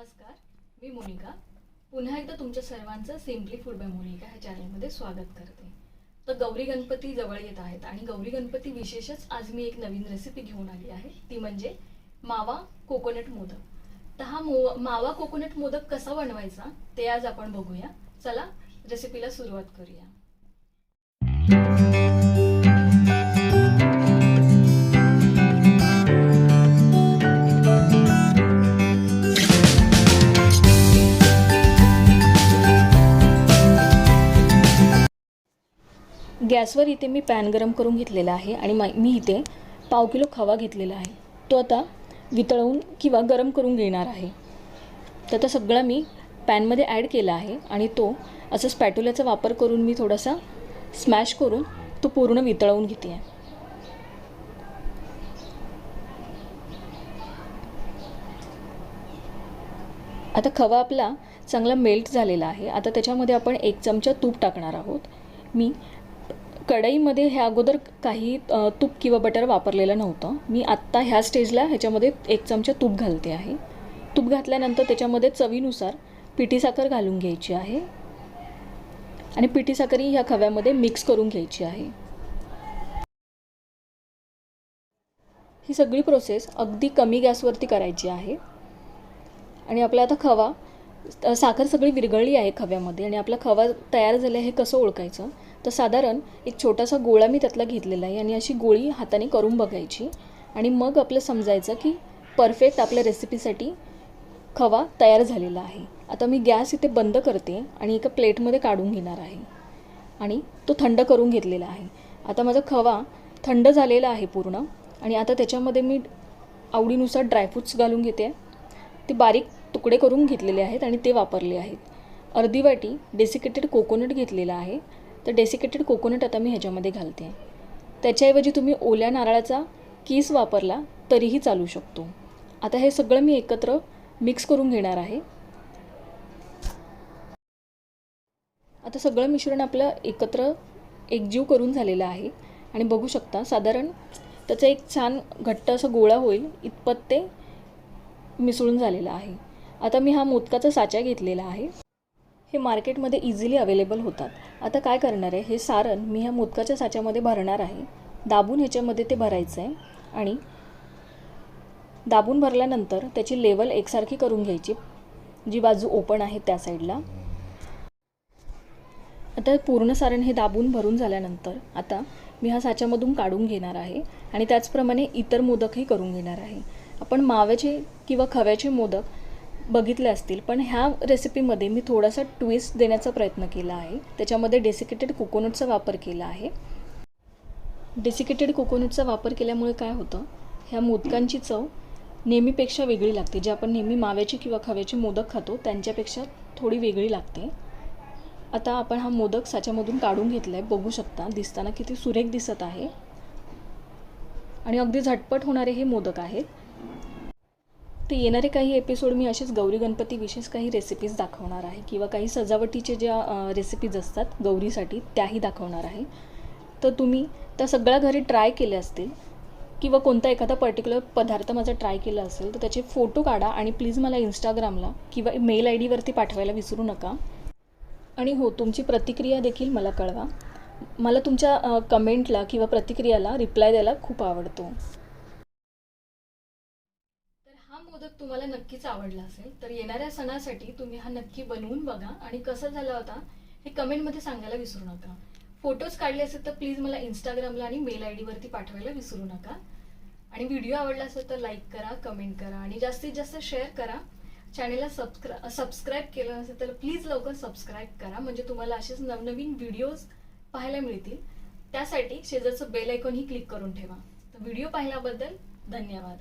नमस्कार, मी मोनिका पुन्हा एकदा तुमच्या सर्वांचं सिम्पली फूड बाय मोनिका ह्या चॅनलमध्ये स्वागत करते। तर गौरी गणपती जवळ येत आहेत आणि गौरी गणपती विशेषच आज मी एक नवीन रेसिपी घेऊन आली आहे, ती म्हणजे मावा कोकोनट मोदक। तर हा मावा कोकोनट मोदक कसा बनवायचा ते आज आपण बघूया। चला रेसिपीला सुरुवात करूया। गॅसवर इथे मी पॅन गरम करून घेतलेला आहे आणि मी इथे पाव किलो खवा घेतलेला आहे। तो आता वितळवून किंवा गरम करून घेणार आहे। तर आता सगळं मी पॅनमध्ये ॲड केला आहे आणि तो असं स्पॅटुलाचा वापर करून मी थोडासा स्मॅश करून तो पूर्ण वितळवून घेते आहे। आता खवा आपला चांगला मेल्ट झालेला आहे। आता त्याच्यामध्ये आपण 1 चमचा तूप टाकणार आहोत। मी कढईमध्ये ह्या अगोदर काही तूप किंवा बटर वापरलेलं नव्हतं। मी आत्ता ह्या स्टेजला ह्याच्यामध्ये 1 चमचा तूप घालते आहे। तूप घातल्यानंतर त्याच्यामध्ये चवीनुसार पिठी साखर घालून घ्यायची आहे आणि पिठी साखर ह्या खव्यामध्ये मिक्स करून घ्यायची आहे। ही सगळी प्रोसेस अगदी कमी गॅसवरती करायची आहे। आणि आपला आता खवा साखर सगळी विरघळली आहे खव्यामध्ये आणि आपला खवा तयार झाला हे कसं ओळखायचं तर साधारण एक छोटासा गोळा मी त्यातला घेतलेला आहे आणि अशी गोळी हाताने करून बघायची आणि मग आपलं समजायचं की परफेक्ट आपल्या रेसिपीसाठी खवा तयार झालेला आहे। आता मी गॅस इथे बंद करते आणि एका प्लेटमध्ये काढून घेणार आहे आणि तो थंड करून घेतलेला आहे। आता माझा खवा थंड झालेला आहे पूर्ण आणि आता त्याच्यामध्ये मी आवडीनुसार ड्रायफ्रूट्स घालून घेते। ते बारीक तुकडे करून घेतलेले आहेत आणि ते वापरले आहेत। अर्धी वाटी डेसिकेटेड कोकोनट घेतलेला आहे। तर डेसिकेटेड कोकोनट आता मी ह्याच्यामध्ये घालते। त्याच्याऐवजी तुम्ही ओल्या नारळाचा कीस वापरला तरीही चालू शकतो। आता हे सगळं मी एकत्र मिक्स करून घेणार आहे। आता सगळं मिश्रण आपलं एकत्र एकजीव करून झालेलं आहे आणि बघू शकता साधारण त्याचा एक छान घट्ट असा गोळा होईल इतपत ते मिसळून झालेला आहे। आता मी हा मोदकाचा साचा घेतलेला आहे। हे मार्केटमध्ये इझिली अवेलेबल होतात। आता काय करणार आहे, हे सारण मी ह्या मोदकाच्या साच्यामध्ये भरणार आहे। दाबून ह्याच्यामध्ये ते भरायचं आहे आणि दाबून भरल्यानंतर त्याची लेवल एकसारखी करून घ्यायची, जी बाजू ओपन आहे त्या साईडला। आता पूर्ण सारण हे दाबून भरून झाल्यानंतर आता मी हा साच्यामधून काढून घेणार आहे आणि त्याचप्रमाणे इतर मोदकही करून घेणार आहे। आपण माव्याचे किंवा खव्याचे मोदक बघितले असतील, पण ह्या रेसिपीमध्ये मी थोडासा ट्विस्ट देण्याचा प्रयत्न केला आहे। त्याच्यामध्ये डेसिकेटेड कोकोनटचा वापर केला आहे। डेसिकेटेड कोकोनटचा वापर केल्यामुळे काय होतं, ह्या मोदकांची चव नेहमीपेक्षा वेगळी लागते। जे आपण नेहमी माव्याचे किंवा खव्याचे मोदक खातो त्यांच्यापेक्षा थोडी वेगळी लागते। आता आपण हा मोदक साच्यामधून काढून घेतला आहे। बघू शकता दिसताना किती सुरेख दिसत आहे आणि अगदी झटपट होणारे हे मोदक आहेत। ते येणारे काही एपिसोड मी असेच गौरी गणपती विशेष काही रेसिपीज दाखवणार आहे किंवा काही सजावटीचे ज्या रेसिपीज असतात गौरीसाठी त्याही दाखवणार आहे। तर तुम्ही त्या सगळ्या घरी ट्राय केले असतील किंवा कोणता एखादा पर्टिक्युलर पदार्थ माझा ट्राय केला असेल तर त्याचे फोटो काढा आणि प्लीज मला इंस्टाग्रामला किंवा मेल ID वरती पाठवायला विसरू नका। आणि हो, तुमची प्रतिक्रिया देखील मला कळवा। मला तुमच्या कमेंटला किंवा प्रतिक्रियाला रिप्लाय द्यायला खूप आवडतो। हा मोदक तुम्हाला नक्कीच आवडला असेल तर येणाऱ्या सणासाठी तुम्ही हा नक्की बनवून बघा आणि कसा झाला होता हे कमेंटमध्ये सांगायला विसरू नका। फोटोज काढले असेल तर प्लीज मला इंस्टाग्रामला आणि मेल ID वरती पाठवायला विसरू नका। आणि व्हिडिओ आवडला असेल तर लाईक करा, कमेंट करा आणि जास्तीत जास्त शेअर करा। चॅनलला सबस्क्राईब केलं असेल तर प्लीज लवकर सबस्क्राईब करा, म्हणजे तुम्हाला असेच नवनवीन व्हिडिओज पाहायला मिळतील। त्यासाठी शेजारचं बेल आयकॉनही क्लिक करून ठेवा। तर व्हिडिओ पाहिल्याबद्दल धन्यवाद।